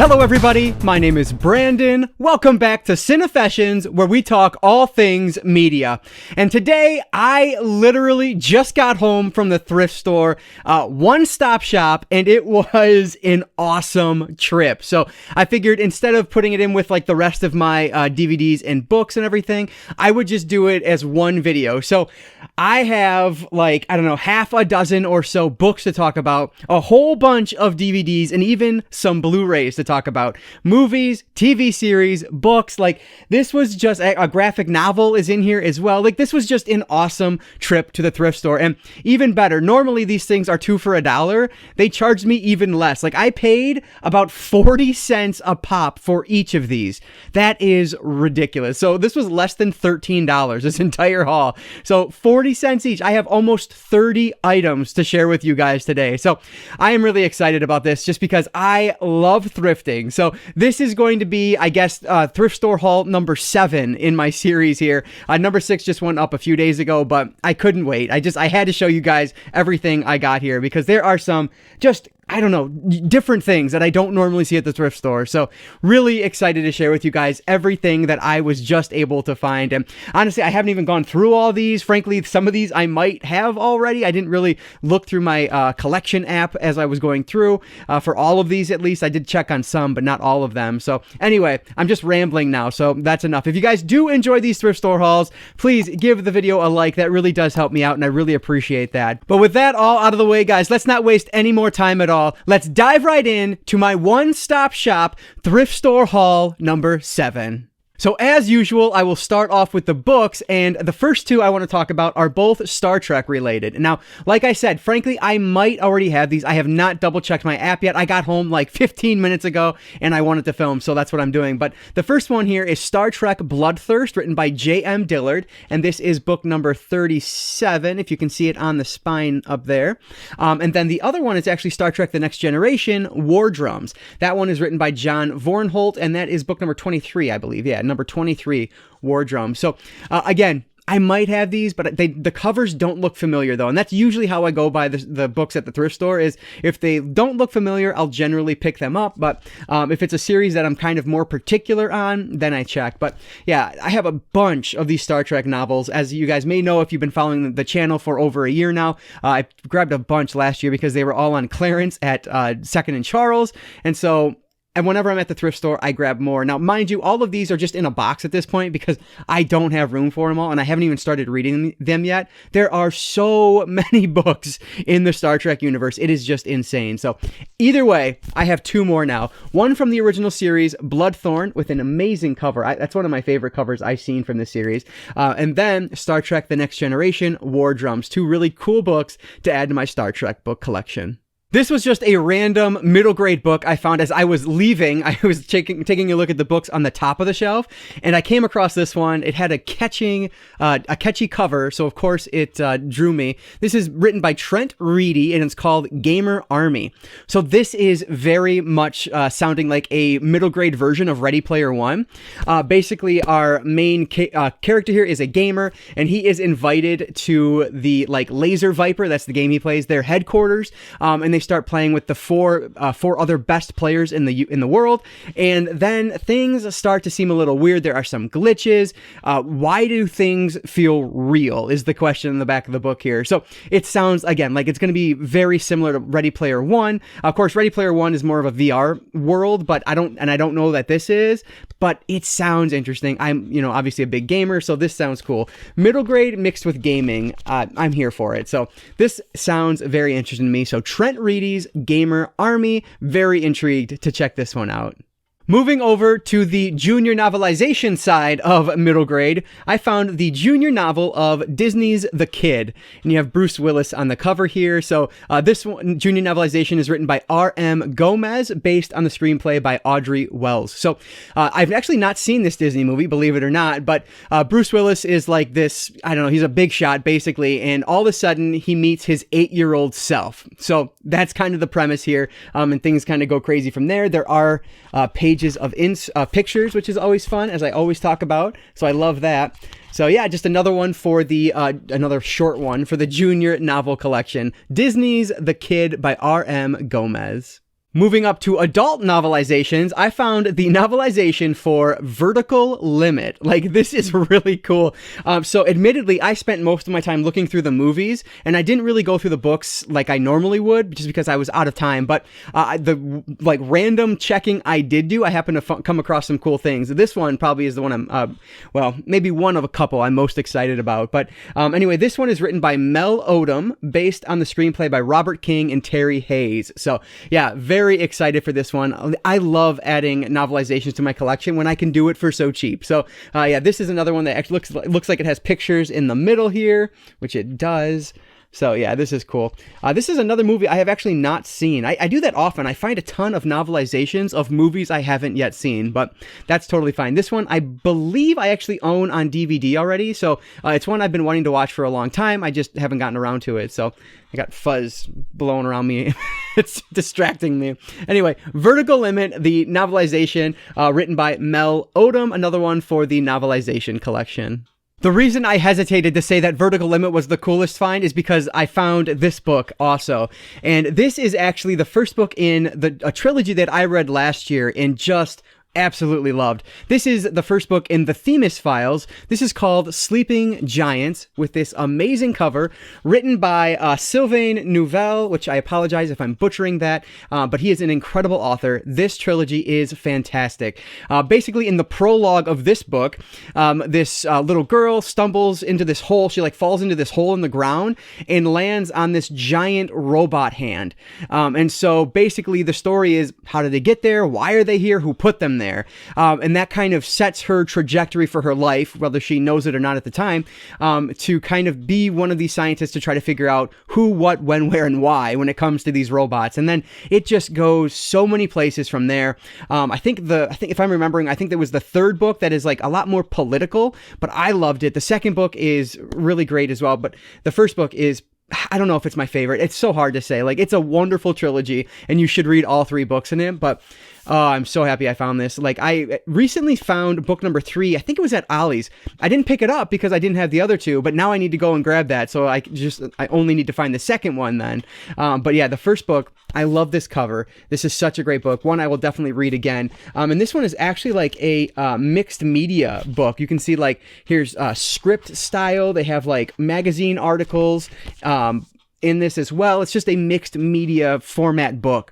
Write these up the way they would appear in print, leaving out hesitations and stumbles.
Hello everybody, my name is Brandon. Welcome back to Cinefessions, where we talk all things media. And today, I literally just got home from the thrift store, one-stop shop, and it was an awesome trip. So I figured instead of putting it in with like the rest of my DVDs and books and everything, I would just do it as one video. So I have like, I don't know, half a dozen or so books to talk about, a whole bunch of DVDs, and even some Blu-rays to talk about. Movies, TV series, books. Like, this was just a graphic novel is in here as well. Like, this was just an awesome trip to the thrift store. And even better, normally these things are $2 for $1. They charged me even less. Like, I paid about 40 cents a pop for each of these. That is ridiculous. So this was less than $13, this entire haul. So 40 cents each. I have almost 30 items to share with you guys today. So I am really excited about this just because I love thrifting. So this is going to be, I guess, thrift store haul number 7 in my series here. Number 6 just went up a few days ago, but I couldn't wait. I had to show you guys everything I got here because there are some just, I don't know, different things that I don't normally see at the thrift store. So really excited to share with you guys everything that I was just able to find. And honestly, I haven't even gone through all these. Frankly, some of these I might have already. I didn't really look through my collection app as I was going through for all of these. At least I did check on some, but not all of them. So anyway, I'm just rambling now. So that's enough. If you guys do enjoy these thrift store hauls, please give the video a like. That really does help me out, and I really appreciate that. But with that all out of the way, guys, let's not waste any more time at all. Let's dive right in to my one-stop shop thrift store haul number 7. So as usual, I will start off with the books, and the first two I want to talk about are both Star Trek related. Now, like I said, frankly, I might already have these. I have not double-checked my app yet. I got home like 15 minutes ago, and I wanted to film, so that's what I'm doing. But the first one here is Star Trek Bloodthirst, written by J.M. Dillard, and this is book number 37, if you can see it on the spine up there. And then the other one is actually Star Trek The Next Generation, War Drums. That one is written by John Vornholt, and that is book number 23, I believe. Yeah, number 23, War Drum. So again, I might have these, but the covers don't look familiar though. And that's usually how I go by the books at the thrift store, is if they don't look familiar, I'll generally pick them up. But if it's a series that I'm kind of more particular on, then I check. But yeah, I have a bunch of these Star Trek novels. As you guys may know, if you've been following the channel for over a year now, I grabbed a bunch last year because they were all on clearance at 2nd and Charles. And whenever I'm at the thrift store, I grab more. Now, mind you, all of these are just in a box at this point because I don't have room for them all, and I haven't even started reading them yet. There are so many books in the Star Trek universe. It is just insane. So either way, I have 2 more now. One from the original series, Bloodthorn, with an amazing cover. That's one of my favorite covers I've seen from this series. And then Star Trek The Next Generation, War Drums. 2 really cool books to add to my Star Trek book collection. This was just a random middle grade book I found as I was leaving. I was taking a look at the books on the top of the shelf, and I came across this one. It had a catchy cover, so of course it drew me. This is written by Trent Reedy, and it's called Gamer Army. So this is very much sounding like a middle grade version of Ready Player One. Basically, our main character here is a gamer, and he is invited to the Laser Viper. That's the game he plays. Their headquarters, and they start playing with the four other best players in the world, and then things start to seem a little weird. There are some glitches. Why do things feel real is the question in the back of the book here. So it sounds, again, like it's going to be very similar to Ready Player One. Of course, Ready Player One is more of a VR world, but I don't know that this is, but it sounds interesting. I'm, obviously a big gamer, so this sounds cool. Middle grade mixed with gaming. I'm here for it. So this sounds very interesting to me. So Trent Reedy's Gamer Army, very intrigued to check this one out. Moving over to the junior novelization side of middle grade, I found the junior novel of Disney's The Kid, and you have Bruce Willis on the cover here. So this one, junior novelization, is written by R.M. Gomez, based on the screenplay by Audrey Wells. So I've actually not seen this Disney movie, believe it or not, but Bruce Willis is like this, I don't know, he's a big shot basically, and all of a sudden he meets his 8-year-old self. So that's kind of the premise here, and things kind of go crazy from there. There are pages of pictures, which is always fun, as I always talk about, so I love that. So yeah, just another one for the another short one for the junior novel collection, Disney's The Kid by R.M. Gomez. Moving up to adult novelizations, I found the novelization for Vertical Limit. Like, this is really cool. So admittedly, I spent most of my time looking through the movies, and I didn't really go through the books like I normally would, just because I was out of time. But the like random checking I did do, I happened to come across some cool things. This one probably is the one I'm, well, maybe one of a couple I'm most excited about. But anyway, this one is written by Mel Odom, based on the screenplay by Robert King and Terry Hayes. So yeah, very excited for this one. I love adding novelizations to my collection when I can do it for so cheap. So yeah, this is another one that actually looks like it has pictures in the middle here, which it does. So yeah, this is cool. This is another movie I have actually not seen. I do that often. I find a ton of novelizations of movies I haven't yet seen, but that's totally fine. This one, I believe I actually own on DVD already. So it's one I've been wanting to watch for a long time. I just haven't gotten around to it. So I got fuzz blowing around me. It's distracting me. Anyway, Vertical Limit, the novelization written by Mel Odom, another one for the novelization collection. The reason I hesitated to say that Vertical Limit was the coolest find is because I found this book also. And this is actually the first book in a trilogy that I read last year and just absolutely loved. This is the first book in the Themis Files. This is called Sleeping Giants, with this amazing cover written by Sylvain Nouvel, which I apologize if I'm butchering that, but he is an incredible author. This trilogy is fantastic. Basically, in the prologue of this book, this little girl stumbles into this hole. She like falls into this hole in the ground and lands on this giant robot hand. And so basically the story is, how did they get there? Why are they here? Who put them there? And that kind of sets her trajectory for her life, whether she knows it or not at the time, to kind of be one of these scientists to try to figure out who, what, when, where, and why when it comes to these robots. And then it just goes so many places from there. I think if I'm remembering, I think there was the third book that is like a lot more political, but I loved it. The second book is really great as well, but the first book is, I don't know if it's my favorite. It's so hard to say. Like, it's a wonderful trilogy and you should read all 3 books in it, but I'm so happy I found this. Like, I recently found book number 3. I think it was at Ollie's. I didn't pick it up because I didn't have the other 2, but now I need to go and grab that. So I only need to find the second one then. But yeah, the first book, I love this cover. This is such a great book. One I will definitely read again. And this one is actually like a mixed media book. You can see like, here's script style. They have like magazine articles, in this as well. It's just a mixed media format book.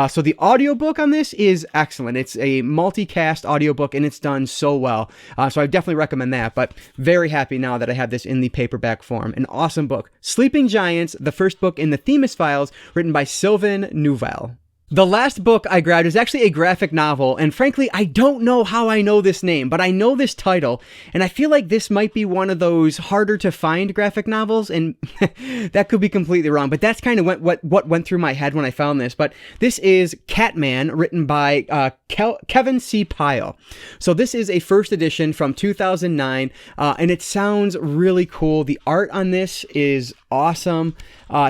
So the audiobook on this is excellent. It's a multicast audiobook and it's done so well. So I definitely recommend that, but very happy now that I have this in the paperback form. An awesome book. Sleeping Giants, the first book in the Themis Files, written by Sylvain Nouvel. The last book I grabbed is actually a graphic novel, and frankly, I don't know how I know this name, but I know this title, and I feel like this might be one of those harder to find graphic novels, and that could be completely wrong, but that's kind of what went through my head when I found this. But this is Catman, written by Kevin C. Pyle. So this is a first edition from 2009, and it sounds really cool. The art on this is awesome.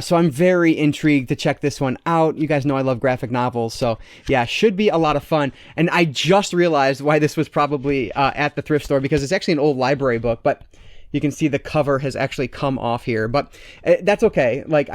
So I'm very intrigued to check this one out. You guys know I love graphic novels, so yeah, should be a lot of fun. And I just realized why this was probably at the thrift store, because it's actually an old library book, but you can see the cover has actually come off here, but that's okay. Like,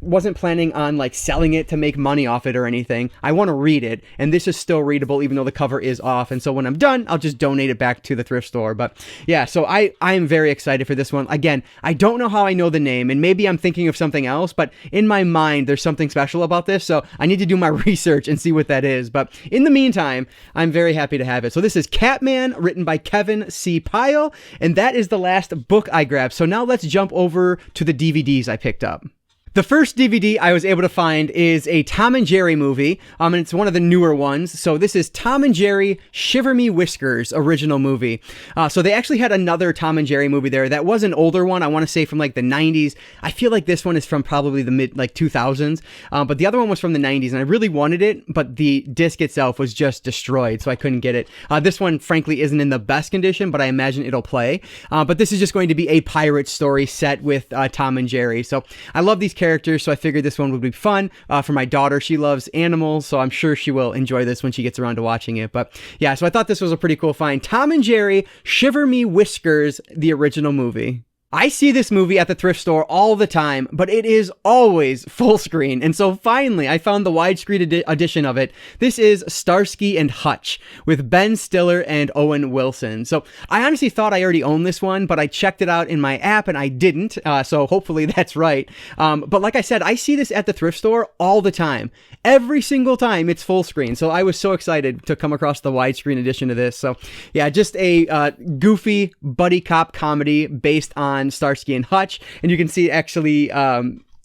wasn't planning on like selling it to make money off it or anything. I want to read it, and this is still readable even though the cover is off. And so when I'm done, I'll just donate it back to the thrift store. But yeah, so I am very excited for this one. Again, I don't know how I know the name, and maybe I'm thinking of something else, but in my mind, there's something special about this. So I need to do my research and see what that is. But in the meantime, I'm very happy to have it. So this is Catman, written by Kevin C. Pyle, and that is the last book I grabbed. So now let's jump over to the DVDs I picked up. The first DVD I was able to find is a Tom and Jerry movie, and it's one of the newer ones. So this is Tom and Jerry Shiver Me Whiskers original movie. So they actually had another Tom and Jerry movie there. That was an older one, I want to say from like the 90s. I feel like this one is from probably the mid like 2000s, but the other one was from the 90s, and I really wanted it, but the disc itself was just destroyed, so I couldn't get it. This one, frankly, isn't in the best condition, but I imagine it'll play. But this is just going to be a pirate story set with Tom and Jerry. So I love these characters, so I figured this one would be fun for my daughter. She loves animals, so I'm sure she will enjoy this when she gets around to watching it. But yeah, so I thought this was a pretty cool find. Tom and Jerry Shiver Me Whiskers, the original movie. I see this movie at the thrift store all the time, but it is always full screen. And so finally, I found the widescreen edition of it. This is Starsky and Hutch with Ben Stiller and Owen Wilson. So I honestly thought I already owned this one, but I checked it out in my app and I didn't. So hopefully that's right. But like I said, I see this at the thrift store all the time. Every single time it's full screen. So I was so excited to come across the widescreen edition of this. So yeah, just a goofy buddy cop comedy based on Starsky and Hutch, and you can see actually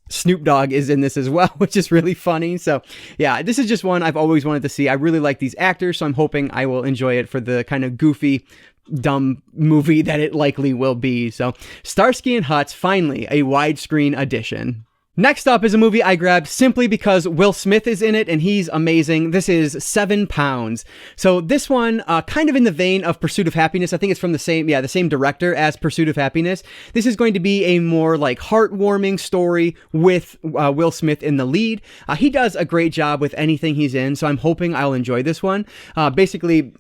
Snoop Dogg is in this as well, which is really funny. So yeah, this is just one I've always wanted to see. I really like these actors, so I'm hoping I will enjoy it for the kind of goofy, dumb movie that it likely will be. So Starsky and Hutch, finally a widescreen edition. Next up is a movie I grabbed simply because Will Smith is in it and he's amazing. This is 7 Pounds. So this one, kind of in the vein of Pursuit of Happiness. I think it's from the same director as Pursuit of Happiness. This is going to be a more like heartwarming story with Will Smith in the lead. He does a great job with anything he's in, so I'm hoping I'll enjoy this one. Basically,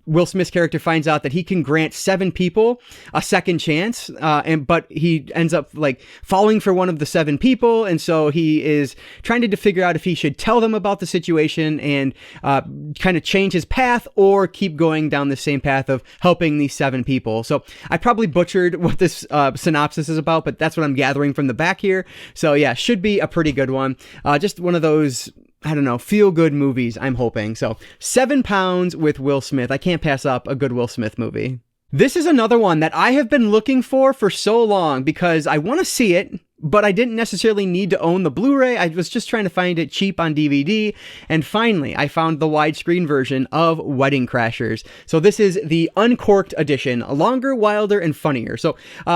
Will Smith's character finds out that he can grant 7 people a second chance, but he ends up like falling for one of the 7 people. And so he is trying to figure out if he should tell them about the situation and kind of change his path or keep going down the same path of helping these 7 people. So I probably butchered what this synopsis is about, but that's what I'm gathering from the back here. So yeah, should be a pretty good one. Just one of those, I don't know, feel-good movies, I'm hoping. So 7 Pounds with Will Smith. I can't pass up a good Will Smith movie. This is another one that I have been looking for so long because I want to see it, but I didn't necessarily need to own the Blu-ray. I was just trying to find it cheap on DVD. And finally, I found the widescreen version of Wedding Crashers. So this is the uncorked edition, longer, wilder, and funnier. So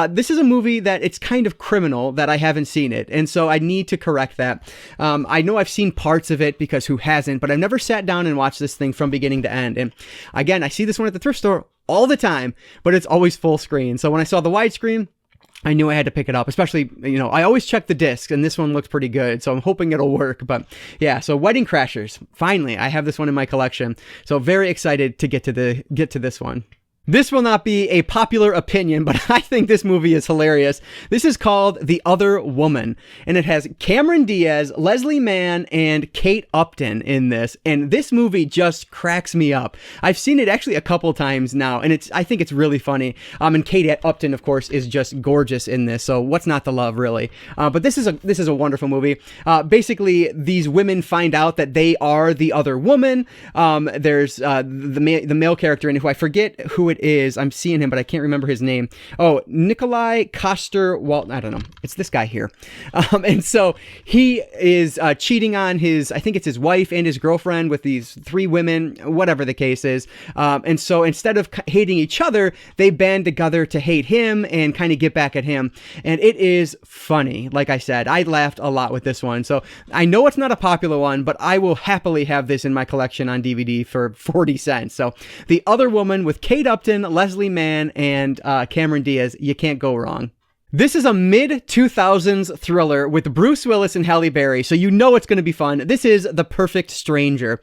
this is a movie that it's kind of criminal that I haven't seen it. And so I need to correct that. I know I've seen parts of it because who hasn't, but I've never sat down and watched this thing from beginning to end. And again, I see this one at the thrift store all the time, but it's always full screen. So when I saw the widescreen, I knew I had to pick it up, especially, I always check the disc and this one looks pretty good. So I'm hoping it'll work, but yeah, so Wedding Crashers. Finally, I have this one in my collection. So very excited to get to this one. This will not be a popular opinion, but I think this movie is hilarious. This is called The Other Woman, and it has Cameron Diaz, Leslie Mann, and Kate Upton in this, and this movie just cracks me up. I've seen it actually a couple times now, and I think it's really funny. And Kate Upton, of course, is just gorgeous in this, so what's not to love, really? But this is a wonderful movie. Basically, these women find out that they are the other woman. There's the male character in it, who I forget who it is. I'm seeing him, but I can't remember his name. Oh, Nikolai Koster Walt. I don't know. It's this guy here. And so he is cheating on I think it's his wife and his girlfriend with these 3 women, whatever the case is. And so instead of hating each other, they band together to hate him and kind of get back at him. And it is funny. Like I said, I laughed a lot with this one. So I know it's not a popular one, but I will happily have this in my collection on DVD for 40 cents. So The Other Woman with Kate Upton, Leslie Mann, and Cameron Diaz. You can't go wrong. This is a mid-2000s thriller with Bruce Willis and Halle Berry, so you know it's going to be fun. This is The Perfect Stranger.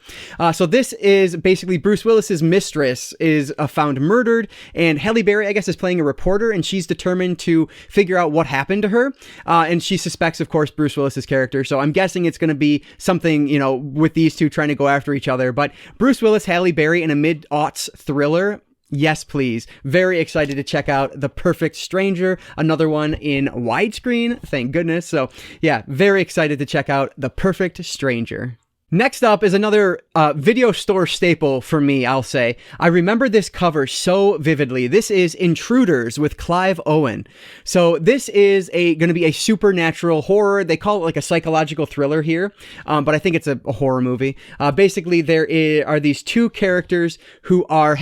So this is basically Bruce Willis's mistress is found murdered, and Halle Berry, I guess, is playing a reporter, and she's determined to figure out what happened to her. And she suspects, of course, Bruce Willis's character. So I'm guessing it's going to be something, with these two trying to go after each other. But Bruce Willis, Halle Berry in a mid-aughts thriller. Yes, please. Very excited to check out The Perfect Stranger, another one in widescreen. Thank goodness. So yeah, very excited to check out The Perfect Stranger. Next up is another video store staple for me, I'll say. I remember this cover so vividly. This is Intruders with Clive Owen. So this is going to be a supernatural horror. They call it like a psychological thriller here, but I think it's a horror movie. Basically, there are these 2 characters who are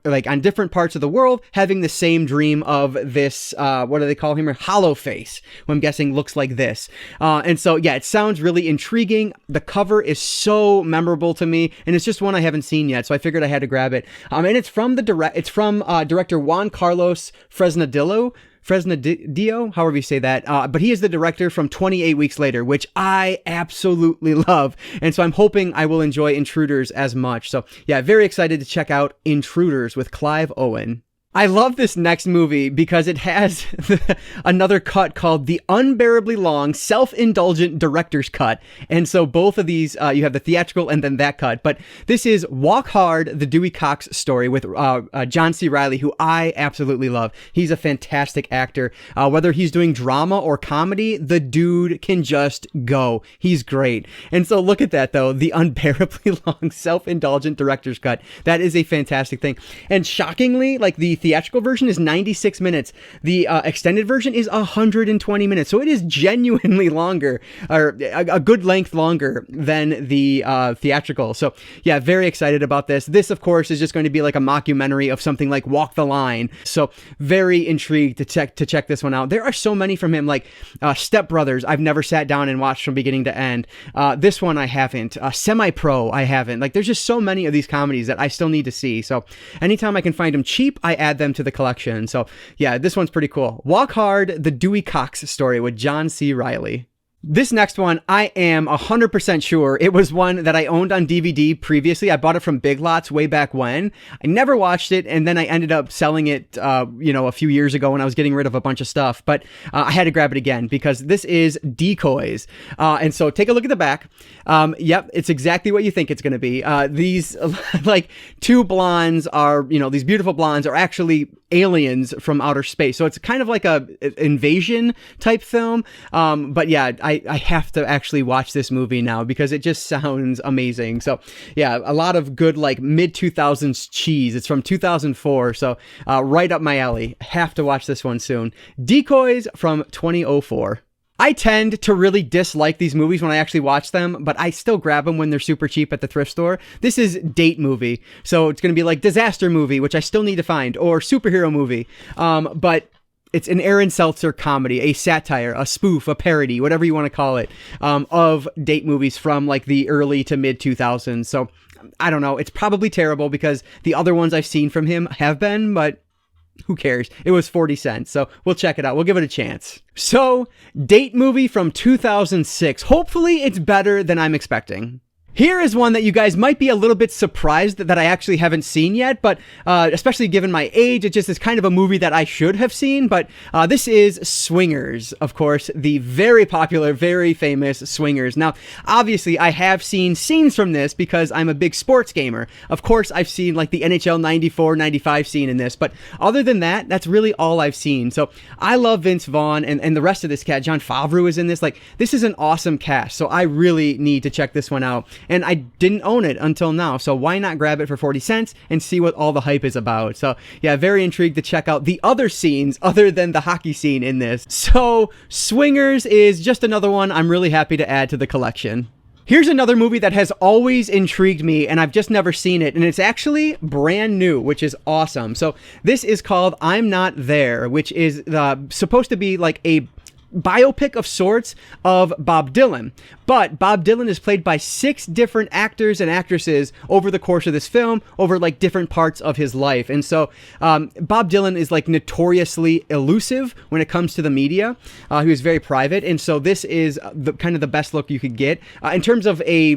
like on different parts of the world having the same dream of this, what do they call him? Hollow face, who I'm guessing looks like this. And so, yeah, it sounds really intriguing. The cover is so memorable to me, and it's just one I haven't seen yet, so I figured I had to grab it. And it's from director Juan Carlos Fresnadillo, however you say that, but he is the director from 28 Weeks Later, which I absolutely love, and so I'm hoping I will enjoy Intruders as much. So yeah, very excited to check out Intruders with Clive Owen. I love this next movie because it has another cut called the unbearably long self-indulgent director's cut. And so both of these, you have the theatrical and then that cut. But this is Walk Hard, the Dewey Cox story with John C. Reilly, who I absolutely love. He's a fantastic actor. Whether he's doing drama or comedy, the dude can just go. He's great. And so look at that, though. The unbearably long self-indulgent director's cut. That is a fantastic thing. And shockingly, like the theatrical version is 96 minutes. The extended version is 120 minutes. So it is genuinely longer, or a good length longer than the theatrical. So yeah, very excited about this. This, of course, is just going to be like a mockumentary of something like Walk the Line. So very intrigued to check this one out. There are so many from him, like Step Brothers. I've never sat down and watched from beginning to end. This one I haven't. Semi-Pro I haven't. Like there's just so many of these comedies that I still need to see. So anytime I can find them cheap, I add them to the collection. So yeah, this one's pretty cool. Walk Hard, the Dewey Cox story with John C. Reilly. This next one, I am 100% sure it was one that I owned on DVD previously. I bought it from Big Lots way back when. I never watched it, and then I ended up selling it, a few years ago when I was getting rid of a bunch of stuff. But I had to grab it again because this is Decoys. And so take a look at the back. Yep, it's exactly what you think it's going to be. These, like, two blondes are, these beautiful blondes are actually aliens from outer space. So it's kind of like a invasion type film. But yeah, I have to actually watch this movie now because it just sounds amazing. So yeah, a lot of good like mid 2000s cheese. It's from 2004. So right up my alley. Have to watch this one soon. Decoys from 2004. I tend to really dislike these movies when I actually watch them, but I still grab them when they're super cheap at the thrift store. This is Date Movie. So it's going to be like Disaster Movie, which I still need to find, or Superhero Movie. But it's an Aaron Seltzer comedy, a satire, a spoof, a parody, whatever you want to call it, of date movies from like the early to mid 2000s. So I don't know. It's probably terrible because the other ones I've seen from him have been, but who cares? It was 40 cents. So we'll check it out. We'll give it a chance. So Date Movie from 2006. Hopefully it's better than I'm expecting. Here is one that you guys might be a little bit surprised that I actually haven't seen yet, but especially given my age, it just is kind of a movie that I should have seen, but this is Swingers, of course, the very popular, very famous Swingers. Now, obviously, I have seen scenes from this because I'm a big sports gamer. Of course, I've seen like the NHL 94, 95 scene in this, but other than that, that's really all I've seen. So I love Vince Vaughn and the rest of this cast. Jon Favreau is in this. Like, this is an awesome cast, so I really need to check this one out. And I didn't own it until now, so why not grab it for 40 cents and see what all the hype is about? So yeah, very intrigued to check out the other scenes other than the hockey scene in this. So Swingers is just another one I'm really happy to add to the collection. Here's another movie that has always intrigued me, and I've just never seen it, and it's actually brand new, which is awesome. So this is called I'm Not There, which is supposed to be like a biopic of sorts of Bob Dylan. But Bob Dylan is played by 6 different actors and actresses over the course of this film, over like different parts of his life. And so Bob Dylan is like notoriously elusive when it comes to the media. He was very private. And so this is kind of the best look you could get in terms of a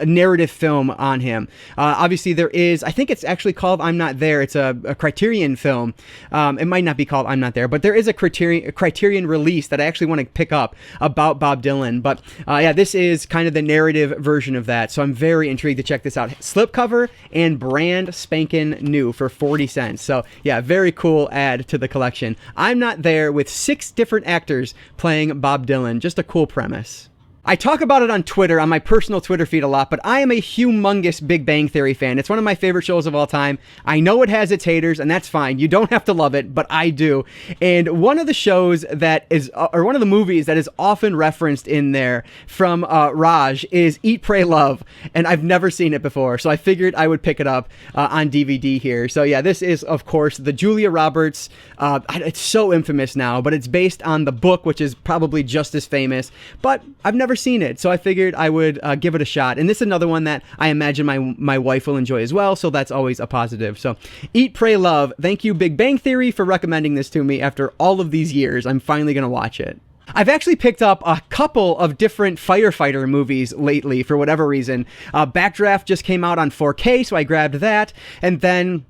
narrative film on him. Obviously there is, I think it's actually called I'm Not There. It's a Criterion film. It might not be called I'm Not There, but there is a Criterion release that I actually want to pick up about Bob Dylan. But yeah, this is kind of the narrative version of that. So I'm very intrigued to check this out. Slipcover and brand spanking new for 40 cents. So yeah, very cool add to the collection. I'm Not There with 6 different actors playing Bob Dylan. Just a cool premise. I talk about it on Twitter, on my personal Twitter feed a lot, but I am a humongous Big Bang Theory fan. It's one of my favorite shows of all time. I know it has its haters, and that's fine. You don't have to love it, but I do. And one of the shows that is, or one of the movies that is often referenced in there from Raj is Eat, Pray, Love, and I've never seen it before, so I figured I would pick it up on DVD here. So yeah, this is, of course, the Julia Roberts, it's so infamous now, but it's based on the book, which is probably just as famous, but I've never seen it, so I figured I would give it a shot. And this is another one that I imagine my wife will enjoy as well, so that's always a positive. So Eat, Pray, Love. Thank you, Big Bang Theory, for recommending this to me after all of these years. I'm finally going to watch it. I've actually picked up a couple of different firefighter movies lately for whatever reason. Backdraft just came out on 4K, so I grabbed that, and then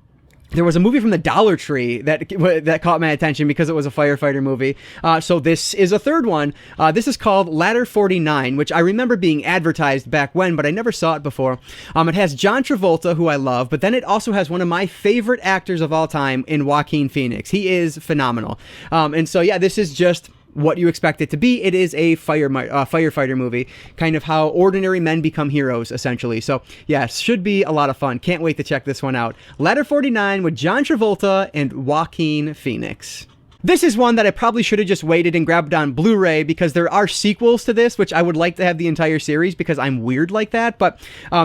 there was a movie from the Dollar Tree that caught my attention because it was a firefighter movie. So this is a third one. This is called Ladder 49, which I remember being advertised back when, but I never saw it before. It has John Travolta, who I love, but then it also has one of my favorite actors of all time in Joaquin Phoenix. He is phenomenal. And so, yeah, this is just what you expect it to be. It is a firefighter movie, kind of how ordinary men become heroes, essentially. So yeah, should be a lot of fun. Can't wait to check this one out. Ladder 49 with John Travolta and Joaquin Phoenix. This is one that I probably should have just waited and grabbed on Blu-ray, because there are sequels to this, which I would like to have the entire series because I'm weird like that. But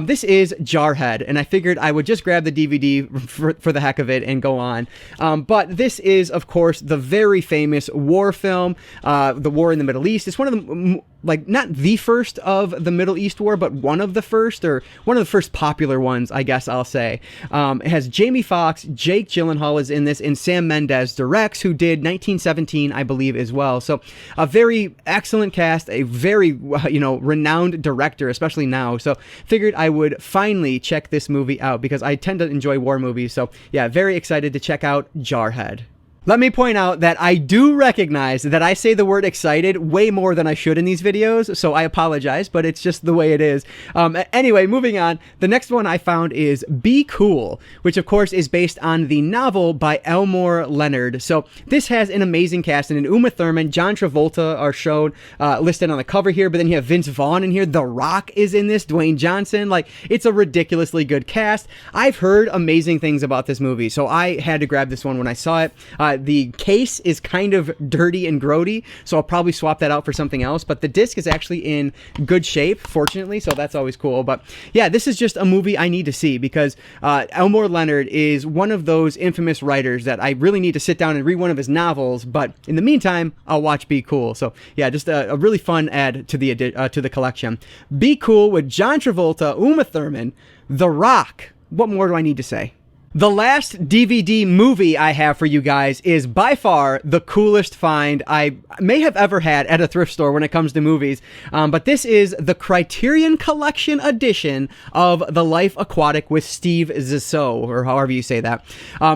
this is Jarhead, and I figured I would just grab the DVD for the heck of it and go on. But this is, of course, the very famous war film, the war in the Middle East. It's one of the, like, not the first of the Middle East war, but one of the first, or one of the first popular ones, I guess I'll say. It has Jamie Foxx, Jake Gyllenhaal is in this, and Sam Mendes directs, who did 1917, I believe, as well. So a very excellent cast, a very, renowned director, especially now. So figured I would finally check this movie out because I tend to enjoy war movies. So yeah, very excited to check out Jarhead. Let me point out that I do recognize that I say the word excited way more than I should in these videos, so I apologize, but it's just the way it is. Anyway, moving on, the next one I found is Be Cool, which of course is based on the novel by Elmore Leonard. So this has an amazing cast, and Uma Thurman, John Travolta are shown, listed on the cover here, but then you have Vince Vaughn in here, The Rock is in this, Dwayne Johnson. Like, it's a ridiculously good cast. I've heard amazing things about this movie, so I had to grab this one when I saw it. The case is kind of dirty and grody, so I'll probably swap that out for something else, but the disc is actually in good shape, fortunately, so that's always cool. But yeah, this is just a movie I need to see because Elmore Leonard is one of those infamous writers that I really need to sit down and read one of his novels, but in the meantime, I'll watch Be Cool. So yeah, just a really fun add to the collection. Be Cool with John Travolta, Uma Thurman, The Rock. What more do I need to say? The last DVD movie I have for you guys is by far the coolest find I may have ever had at a thrift store when it comes to movies, but this is the Criterion Collection edition of The Life Aquatic with Steve Zissou, or however you say that.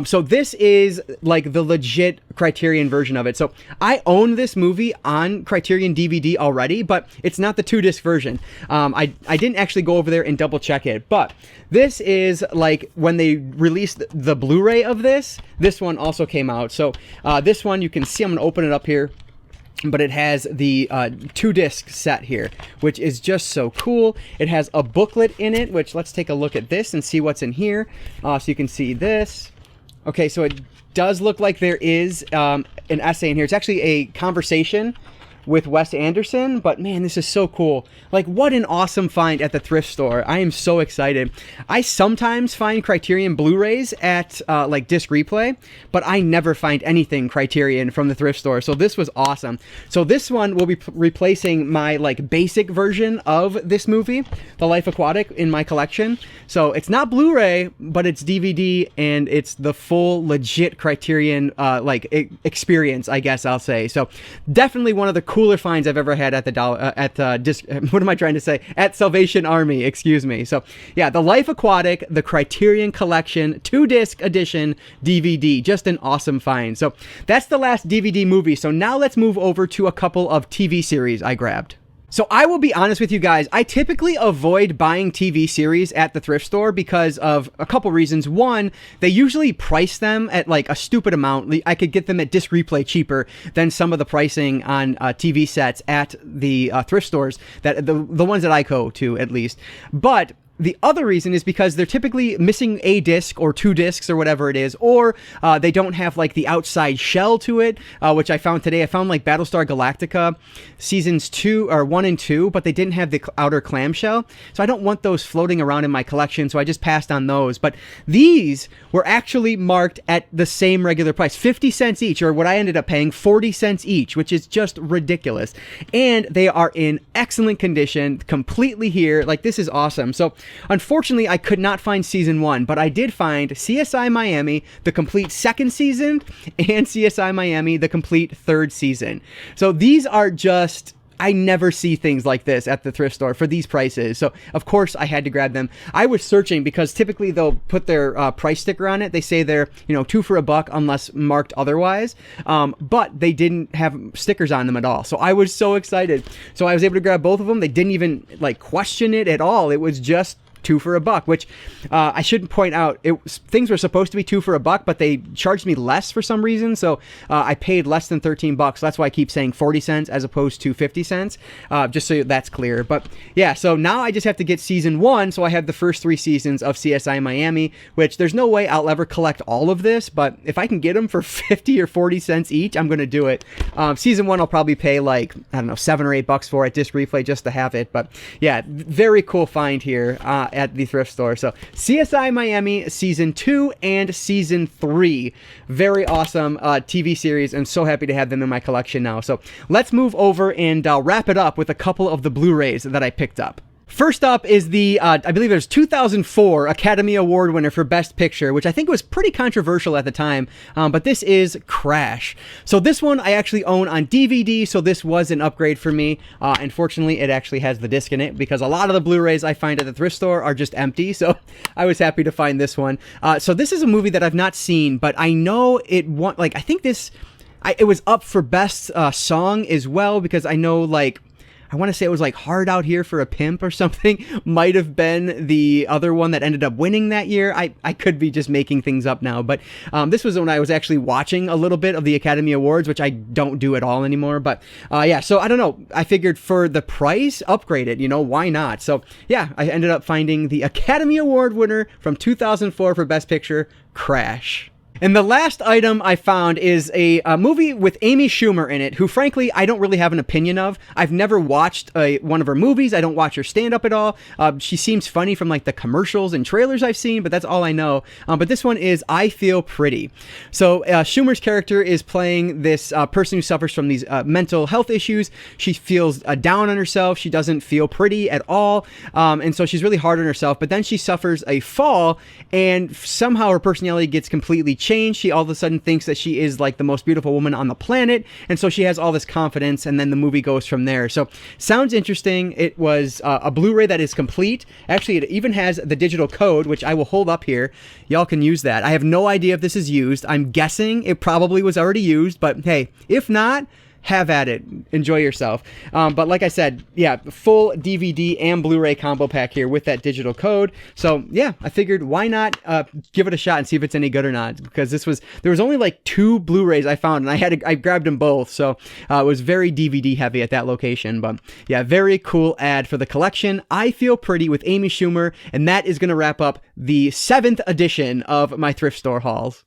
So this is like the legit Criterion version of it. So I own this movie on Criterion DVD already, but it's not the 2-disc version. I didn't actually go over there and double check it, but this is like when they released the Blu-ray of this one also came out. So this one you can see, I'm gonna open it up here, but it has the 2-disc set here, which is just so cool. It has a booklet in it, which let's take a look at this and see what's in here. So you can see this. Okay, so it does look like there is an essay in here. It's actually a conversation with Wes Anderson, but man, this is so cool. Like, what an awesome find at the thrift store. I am so excited. I sometimes find Criterion Blu-rays at like Disc Replay, but I never find anything Criterion from the thrift store, so this was awesome. So this one will be replacing my like basic version of this movie, The Life Aquatic, in my collection. So it's not Blu-ray, but it's DVD, and it's the full legit Criterion experience, I guess I'll say. So definitely one of the cooler finds I've ever had at at Salvation Army, excuse me. So yeah, The Life Aquatic, the Criterion Collection 2-disc edition DVD, just an awesome find. So that's the last DVD movie. So now let's move over to a couple of TV series I grabbed. So I will be honest with you guys, I typically avoid buying TV series at the thrift store because of a couple reasons. One, they usually price them at like a stupid amount. I could get them at Disc Replay cheaper than some of the pricing on TV sets at the thrift stores, that the ones that I go to at least. But the other reason is because they're typically missing a disc or 2 discs or whatever it is, or they don't have like the outside shell to it, which I found today. I found like Battlestar Galactica seasons 1 and 2, but they didn't have the outer clamshell. So I don't want those floating around in my collection, so I just passed on those. But these were actually marked at the same regular price, 50 cents each, or what I ended up paying, 40 cents each, which is just ridiculous. And they are in excellent condition, completely here. Like, this is awesome. So unfortunately, I could not find season 1, but I did find CSI Miami, the complete 2nd season, and CSI Miami, the complete 3rd season. So these are just I never see things like this at the thrift store for these prices. So of course I had to grab them. I was searching because typically they'll put their price sticker on it. They say they're, you know, $2 for $1 unless marked otherwise. But they didn't have stickers on them at all. So I was so excited. So I was able to grab both of them. They didn't even like question it at all. It was just $2 for $1, which I should point out, things were supposed to be $2 for $1, but they charged me less for some reason. So I paid less than $13. That's why I keep saying 40 cents as opposed to 50 cents, just so that's clear. But yeah, so now I just have to get season 1. So I have the first 3 seasons of CSI Miami, which there's no way I'll ever collect all of this, but if I can get them for 50 or 40 cents each, I'm going to do it. Season 1, I'll probably pay like, I don't know, $7 or $8 for it, disc replay, just to have it. But yeah, very cool find here at the thrift store. So CSI Miami season 2 and season 3, very awesome TV series. I'm so happy to have them in my collection now. So let's move over and wrap it up with a couple of the Blu-rays that I picked up. First up is the, I believe it was 2004 Academy Award winner for Best Picture, which I think was pretty controversial at the time, but this is Crash. So this one I actually own on DVD, so this was an upgrade for me. Unfortunately, it actually has the disc in it, because a lot of the Blu-rays I find at the thrift store are just empty, so I was happy to find this one. So this is a movie that I've not seen, but I know it won, like, I think this, it was up for Best Song as well, because I know, like, I want to say it was like Hard Out Here for a Pimp or something might have been the other one that ended up winning that year. I could be just making things up now, but this was when I was actually watching a little bit of the Academy Awards, which I don't do at all anymore. But yeah, so I don't know. I figured for the price, upgrade it, you know, why not? So yeah, I ended up finding the Academy Award winner from 2004 for Best Picture, Crash. And the last item I found is a movie with Amy Schumer in it, who frankly I don't really have an opinion of. I've never watched one of her movies. I don't watch her stand-up at all. She seems funny from like the commercials and trailers I've seen, but that's all I know. But this one is I Feel Pretty. So Schumer's character is playing this person who suffers from these mental health issues. She feels down on herself. She doesn't feel pretty at all. And so she's really hard on herself. But then she suffers a fall, and somehow her personality gets completely changed. She all of a sudden thinks that she is like the most beautiful woman on the planet, and so she has all this confidence, and then the movie goes from there. So sounds interesting. It was a Blu-ray that is complete. Actually, it even has the digital code, which I will hold up here. Y'all can use that. I have no idea if this is used. I'm guessing it probably was already used, but hey, if not, have at it. Enjoy yourself. But like I said, yeah, full DVD and Blu-ray combo pack here with that digital code. So yeah, I figured why not give it a shot and see if it's any good or not, because there was only like 2 Blu-rays I found, and I grabbed them both. So it was very DVD heavy at that location. But yeah, very cool ad for the collection. I Feel Pretty with Amy Schumer, and that is going to wrap up the 7th edition of my thrift store hauls.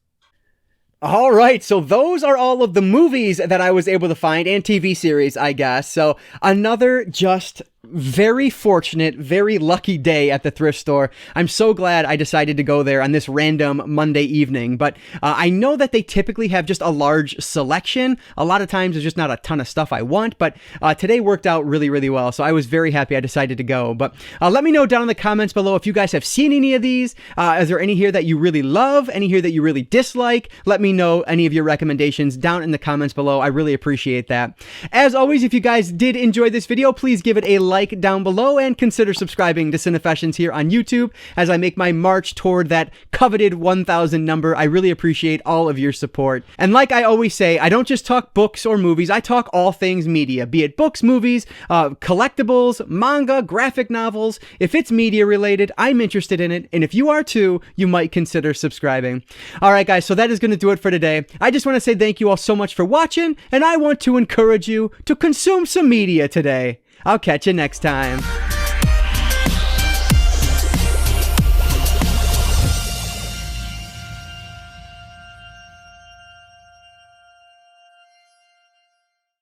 All right, so those are all of the movies that I was able to find, and TV series, I guess. So another just very fortunate, very lucky day at the thrift store. I'm so glad I decided to go there on this random Monday evening, but I know that they typically have just a large selection. A lot of times there's just not a ton of stuff I want, but today worked out really, really well, so I was very happy I decided to go. But let me know down in the comments below if you guys have seen any of these. Is there any here that you really love? Any here that you really dislike? Let me know any of your recommendations down in the comments below. I really appreciate that. As always, if you guys did enjoy this video, please give it a like down below and consider subscribing to Cinefessions here on YouTube as I make my march toward that coveted 1,000 number. I really appreciate all of your support. And like I always say, I don't just talk books or movies, I talk all things media, be it books, movies, collectibles, manga, graphic novels. If it's media related, I'm interested in it, and if you are too, you might consider subscribing. Alright guys, so that is going to do it for today. I just want to say thank you all so much for watching, and I want to encourage you to consume some media today. I'll catch you next time.